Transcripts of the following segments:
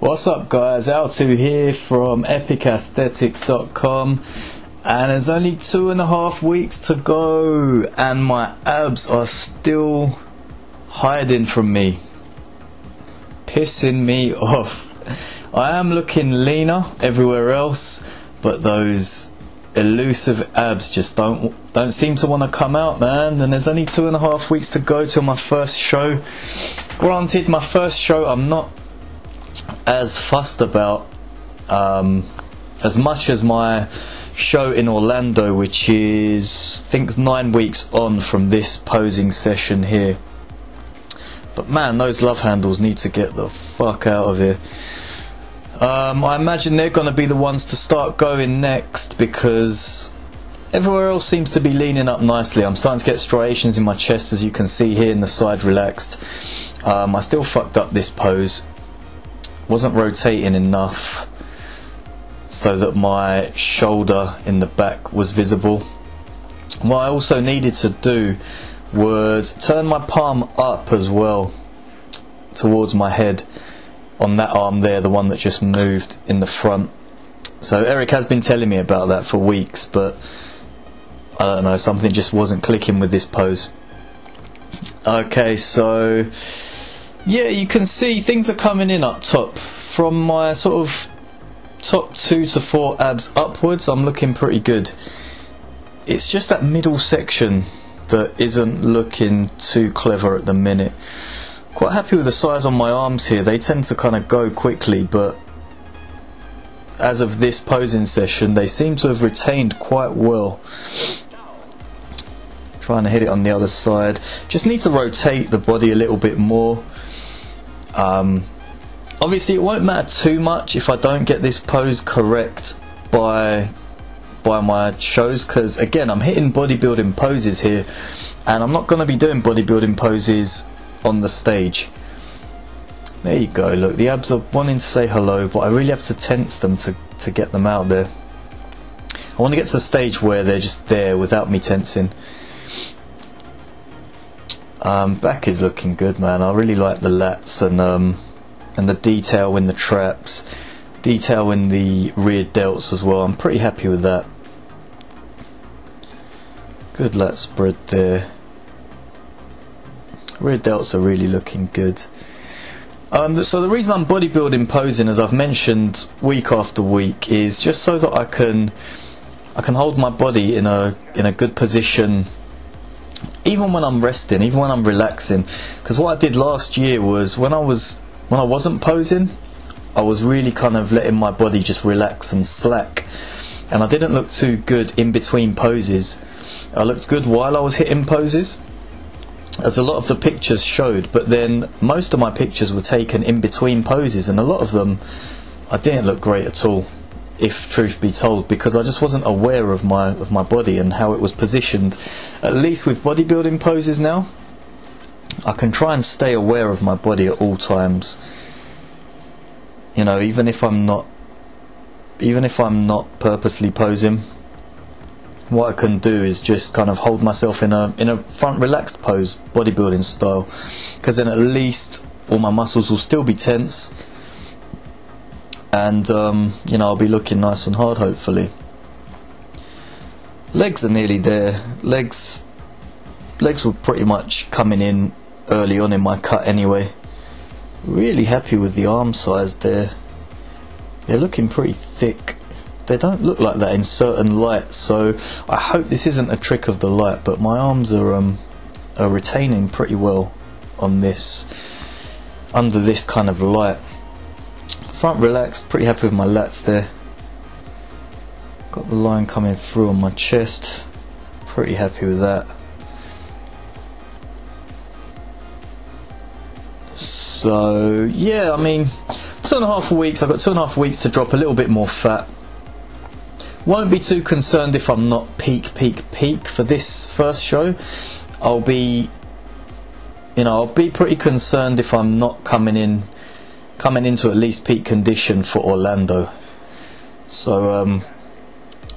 What's up guys, Altug here from epicaesthetics.com, and there's only 2.5 weeks to go and my abs are still hiding from me, pissing me off. I am looking leaner everywhere else, but those elusive abs just don't seem to want to come out, man. And there's only 2.5 weeks to go till my first show. Granted, my first show I'm not as fussed about as much as my show in Orlando, which is I think 9 weeks on from this posing session here. But man, those love handles need to get the fuck out of here. I imagine they're going to be the ones to start going next, because everywhere else seems to be leaning up nicely. I'm starting to get striations in my chest, as you can see here, in the side relaxed. I still fucked up this pose. Wasn't rotating enough so that my shoulder in the back was visible. What I also needed to do was turn my palm up as well towards my head on that arm there, the one that just moved in the front. So Eric has been telling me about that for weeks, but I don't know, something just wasn't clicking with this pose. Okay, so yeah, you can see things are coming in up top. From my sort of top 2 to 4 abs upwards, I'm looking pretty good. It's just that middle section that isn't looking too clever at the minute. Quite happy with the size on my arms here. They tend to kind of go quickly, but as of this posing session they seem to have retained quite well. Trying to hit it on the other side. Just need to rotate the body a little bit more. Obviously it won't matter too much if I don't get this pose correct by my shows, because again I'm hitting bodybuilding poses here and I'm not going to be doing bodybuilding poses on the stage. There you go, look, the abs are wanting to say hello, but I really have to tense them to get them out there. I want to get to a stage where they're just there without me tensing. Back is looking good, man. I really like the lats and the detail in the traps, detail in the rear delts as well. I'm pretty happy with that. Good lat spread there. Rear delts are really looking good. So the reason I'm bodybuilding posing, as I've mentioned week after week, is just so that I can hold my body in a good position, even when I'm resting, even when I'm relaxing. Because what I did last year was when I wasn't posing, I was really kind of letting my body just relax and slack, and I didn't look too good in between poses. I looked good while I was hitting poses, as a lot of the pictures showed, but then most of my pictures were taken in between poses, and a lot of them I didn't look great at all, if truth be told, because I just wasn't aware of my body and how it was positioned. At least with bodybuilding poses now, I can try and stay aware of my body at all times. You know, even if I'm not purposely posing, what I can do is just kind of hold myself in a front relaxed pose, bodybuilding style, because then at least all my muscles will still be tense, and you know, I'll be looking nice and hard, hopefully. Legs are nearly there. Legs were pretty much coming in early on in my cut anyway. Really happy with the arm size there. They're looking pretty thick. They don't look like that in certain lights, so I hope this isn't a trick of the light, but my arms are retaining pretty well on this, under this kind of light. Front relaxed, pretty happy with my lats there. Got the line coming through on my chest, pretty happy with that. So yeah, I mean, 2.5 weeks, I've got 2.5 weeks to drop a little bit more fat. Won't be too concerned if I'm not peak for this first show. I'll be pretty concerned if I'm not coming into at least peak condition for Orlando. So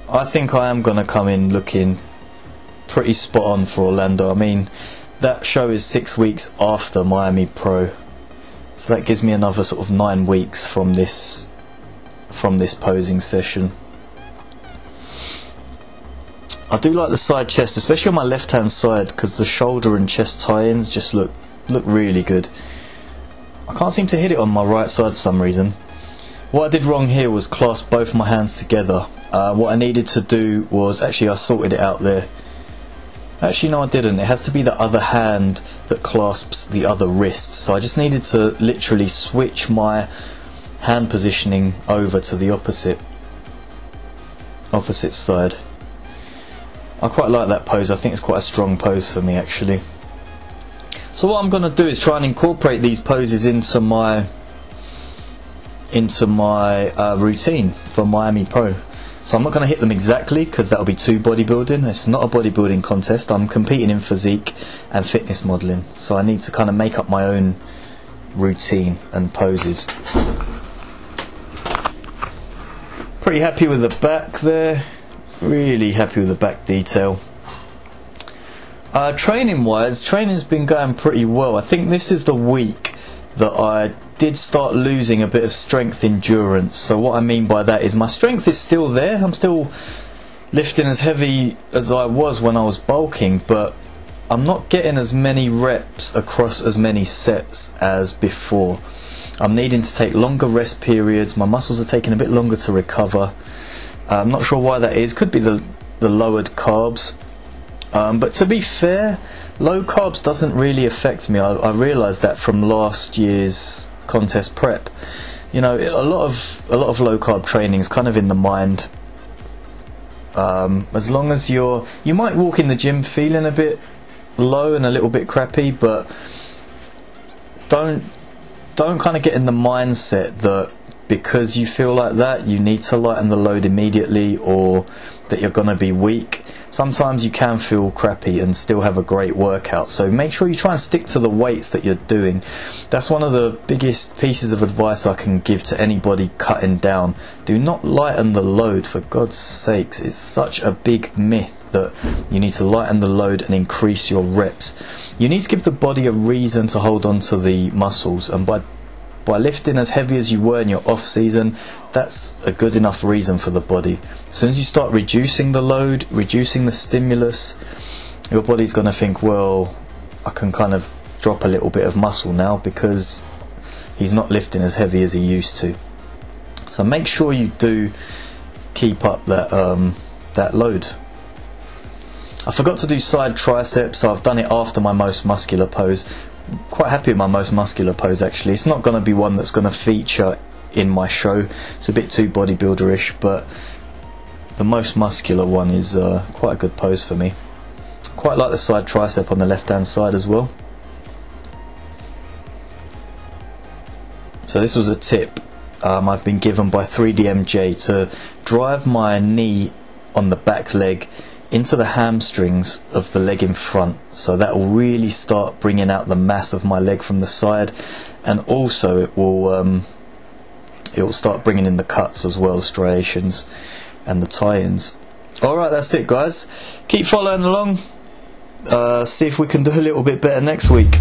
I think I am gonna come in looking pretty spot on for Orlando. I mean, that show is 6 weeks after Miami Pro, So that gives me another sort of 9 weeks from this posing session. I do like the side chest, especially on my left hand side, because the shoulder and chest tie-ins just look really good. I can't seem to hit it on my right side for some reason. What I did wrong here was clasp both my hands together. What I needed to do was, actually I sorted it out there. Actually no, I didn't. It has to be the other hand that clasps the other wrist. So I just needed to literally switch my hand positioning over to the opposite side. I quite like that pose. I think it's quite a strong pose for me actually. So what I'm going to do is try and incorporate these poses into my routine for Miami Pro. So I'm not going to hit them exactly because that'll be too bodybuilding. It's not a bodybuilding contest. I'm competing in physique and fitness modelling. So I need to kind of make up my own routine and poses. Pretty happy with the back there. Really happy with the back detail. Training wise, training's been going pretty well. I think this is the week that I did start losing a bit of strength endurance. So what I mean by that is my strength is still there. I'm still lifting as heavy as I was when I was bulking, but I'm not getting as many reps across as many sets as before. I'm needing to take longer rest periods. My muscles are taking a bit longer to recover. I'm not sure why that is. Could be the lowered carbs. But to be fair, low carbs doesn't really affect me. I realised that from last year's contest prep. You know, a lot of low carb training is kind of in the mind. As long as you might walk in the gym feeling a bit low and a little bit crappy, but don't kind of get in the mindset that because you feel like that you need to lighten the load immediately, or that you're going to be weak. Sometimes you can feel crappy and still have a great workout, so make sure you try and stick to the weights that you're doing. That's one of the biggest pieces of advice I can give to anybody cutting down. Do not lighten the load, for God's sakes. It's such a big myth that you need to lighten the load and increase your reps. You need to give the body a reason to hold on to the muscles, and by lifting as heavy as you were in your off season, that's a good enough reason for the body. As soon as you start reducing the load, reducing the stimulus, your body's going to think, well, I can kind of drop a little bit of muscle now because he's not lifting as heavy as he used to. So make sure you do keep up that load. I forgot to do side triceps, so I've done it after my most muscular pose. Quite happy with my most muscular pose actually. It's not going to be one that's going to feature in my show. It's a bit too bodybuilder-ish, but the most muscular one is quite a good pose for me. Quite like the side tricep on the left hand side as well. So this was a tip I've been given by 3DMJ to drive my knee on the back leg into the hamstrings of the leg in front, so that will really start bringing out the mass of my leg from the side, and also it will start bringing in the cuts as well, striations and the tie-ins. Alright, that's it guys, keep following along, see if we can do a little bit better next week.